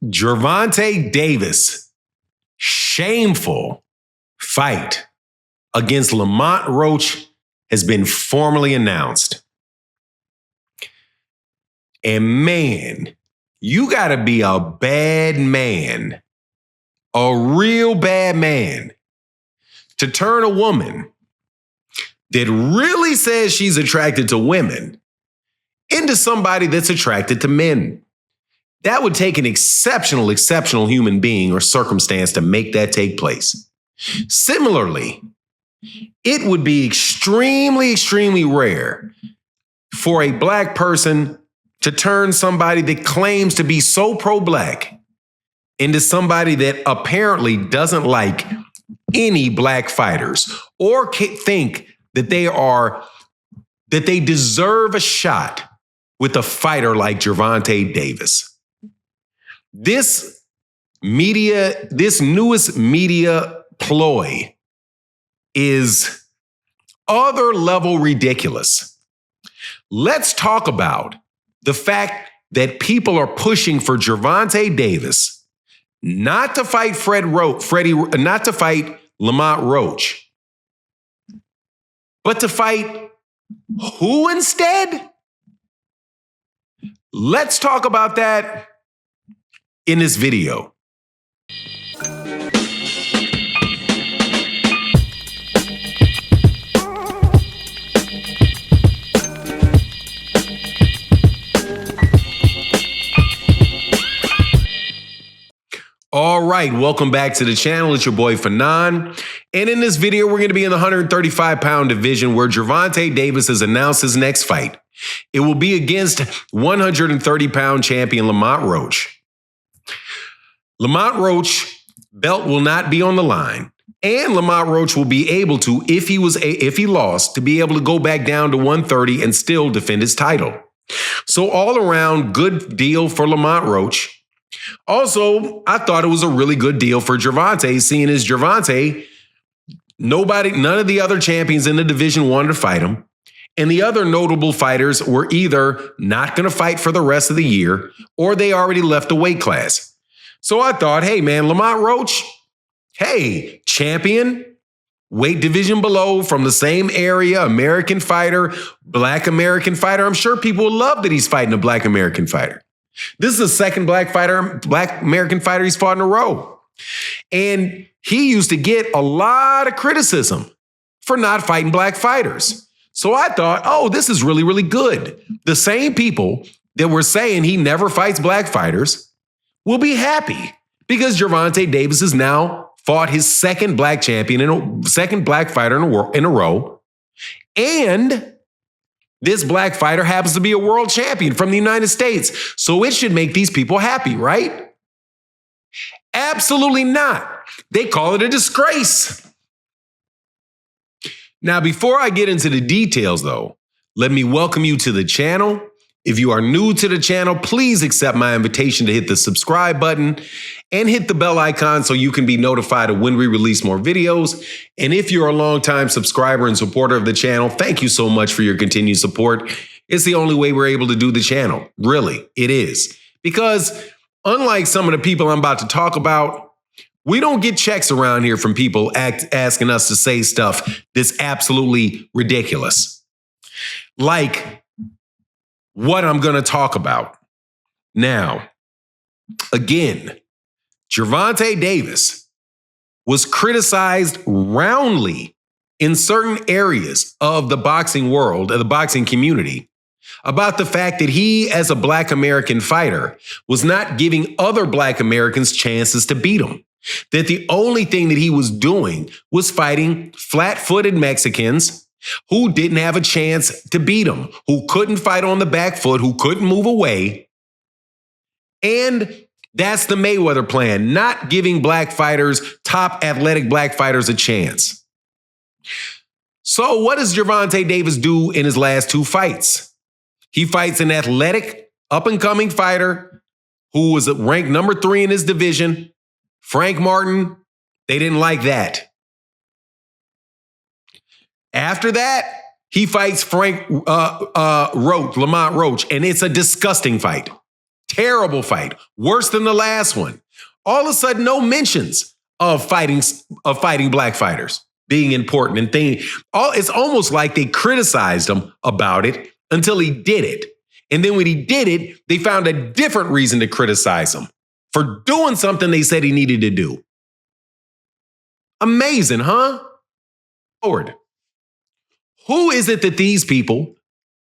Gervonta Davis, shameful fight against Lamont Roach has been formally announced. And man, you got to be a bad man, a real bad man, to turn a woman that really says she's attracted to women into somebody that's attracted to men. That would take an exceptional human being or circumstance to make that take place. Similarly, it would be extremely rare for a black person to turn somebody that claims to be so pro-black into somebody that apparently doesn't like any black fighters or think that they deserve a shot with a fighter like Gervonta Davis. This newest media ploy is other level ridiculous. Let's talk about the fact that people are pushing for Gervonta Davis not to fight not to fight Lamont Roach, but to fight who instead? Let's talk about that in this video. All right, welcome back to the channel. It's your boy Fanon. And in this video, we're going to be in the 135-pound division where Gervonta Davis has announced his next fight. It will be against 130-pound champion Lamont Roach. Lamont Roach belt will not be on the line, and Lamont Roach will be able to, if he lost, to be able to go back down to 130 and still defend his title. So all around, good deal for Lamont Roach. Also, I thought it was a really good deal for Gervonta, seeing as Gervonta, none of the other champions in the division wanted to fight him. And the other notable fighters were either not going to fight for the rest of the year or they already left the weight class. So I thought, hey, man, Lamont Roach, hey, champion, weight division below from the same area, American fighter, black American fighter. I'm sure people will love that he's fighting a black American fighter. This is the second black American fighter he's fought in a row. And he used to get a lot of criticism for not fighting black fighters. So I thought, oh, this is really good. The same people that were saying he never fights black fighters will be happy because Gervonta Davis has now fought his second black champion and second black fighter in a row. And this black fighter happens to be a world champion from the United States. So it should make these people happy, right? Absolutely not. They call it a disgrace. Now, before I get into the details, though, let me welcome you to the channel. If you are new to the channel, please accept my invitation to hit the subscribe button and hit the bell icon so you can be notified of when we release more videos. And if you're a longtime subscriber and supporter of the channel, thank you so much for your continued support. It's the only way we're able to do the channel. Really, it is. Because unlike some of the people I'm about to talk about, we don't get checks around here from people asking us to say stuff that's absolutely ridiculous. Like what I'm going to talk about. Now, again, Gervonta Davis was criticized roundly in certain areas of the boxing world, of the boxing community, about the fact that he, as a black American fighter, was not giving other black Americans chances to beat him. That the only thing that he was doing was fighting flat-footed Mexicans who didn't have a chance to beat him, who couldn't fight on the back foot, who couldn't move away. And that's the Mayweather plan, not giving black fighters, top athletic black fighters, a chance. So what does Gervonta Davis do in his last two fights? He fights an athletic, up-and-coming fighter who was ranked number 3 in his division, Frank Martin. They didn't like that. After that, he fights Lamont Roach, and it's a disgusting fight. Terrible fight. Worse than the last one. All of a sudden, no mentions of fighting black fighters being important and thing. It's almost like they criticized him about it until he did it. And then when he did it, they found a different reason to criticize him for doing something they said he needed to do. Amazing, huh? Lord. Who is it that these people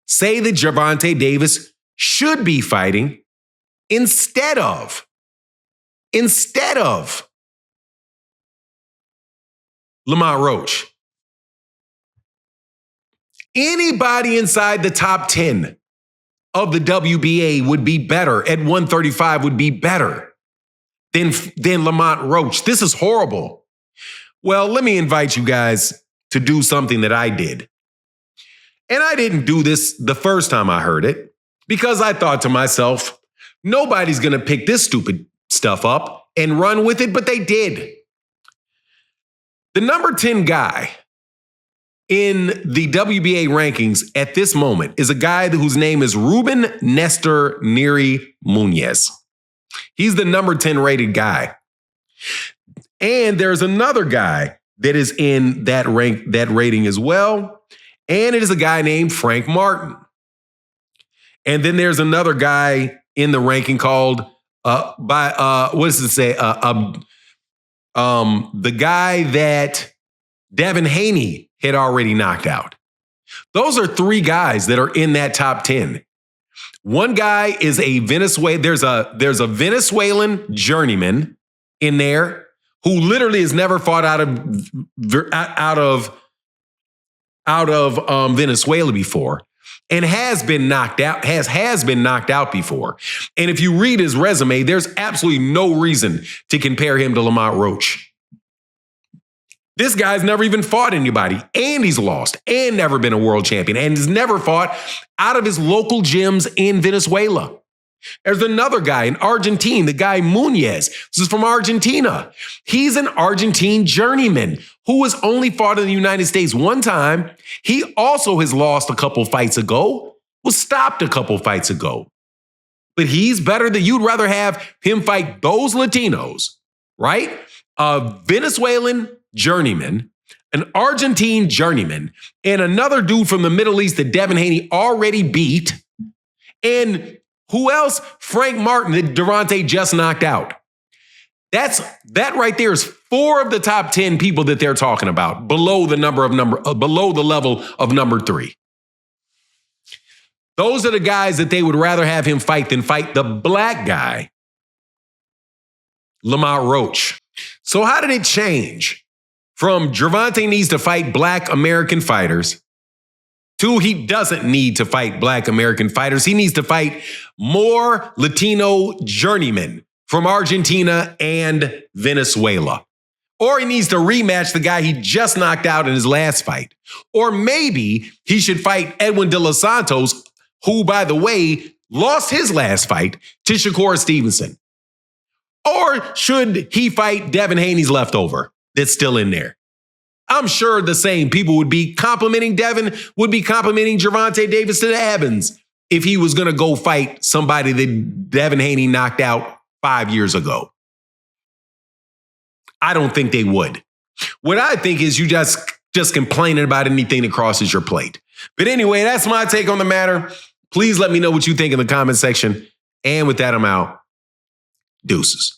say that Gervonta Davis should be fighting instead of Lamont Roach? Anybody inside the top 10 of the WBA would be better at 135 would be better than Lamont Roach. This is horrible. Well, let me invite you guys to do something that I did. And I didn't do this the first time I heard it because I thought to myself, nobody's going to pick this stupid stuff up and run with it, but they did. The number 10 guy in the WBA rankings at this moment is a guy whose name is Ruben Nestor Neri Munoz. He's the number 10 rated guy. And there's another guy that is in that rating as well. And it is a guy named Frank Martin. And then there's another guy in the ranking called what does it say? The guy that Devin Haney had already knocked out. Those are three guys that are in that top 10. One guy is a Venezuelan. There's a Venezuelan journeyman in there who literally has never fought out of Venezuela before and has been knocked out, has been knocked out before. And if you read his resume, there's absolutely no reason to compare him to Lamont Roach. This guy's never even fought anybody, and he's lost, and never been a world champion, and has never fought out of his local gyms in Venezuela. There's another guy in Argentina, the guy Munoz. This is from Argentina. He's an Argentine journeyman who has only fought in the United States one time. He also has lost a couple fights ago, was stopped a couple fights ago. But he's better than you'd rather have him fight those Latinos, right? A Venezuelan journeyman, an Argentine journeyman, and another dude from the Middle East that Devin Haney already beat. And who else? Frank Martin that Gervonta just knocked out. That right there is 4 of the top 10 people that they're talking about below the below the level of number 3. Those are the guys that they would rather have him fight than fight the black guy, Lamont Roach. So how did it change from Gervonta needs to fight black American fighters to he doesn't need to fight black American fighters? He needs to fight more Latino journeymen from Argentina and Venezuela. Or he needs to rematch the guy he just knocked out in his last fight. Or maybe he should fight Edwin De Los Santos, who, by the way, lost his last fight to Shakur Stevenson. Or should he fight Devin Haney's leftover that's still in there? I'm sure the same people would be complimenting Devin, would be complimenting Gervonta Davis to the heavens if he was going to go fight somebody that Devin Haney knocked out 5 years ago. I don't think they would. What I think is you just complaining about anything that crosses your plate. But anyway, that's my take on the matter. Please let me know what you think in the comment section. And with that, I'm out. Deuces.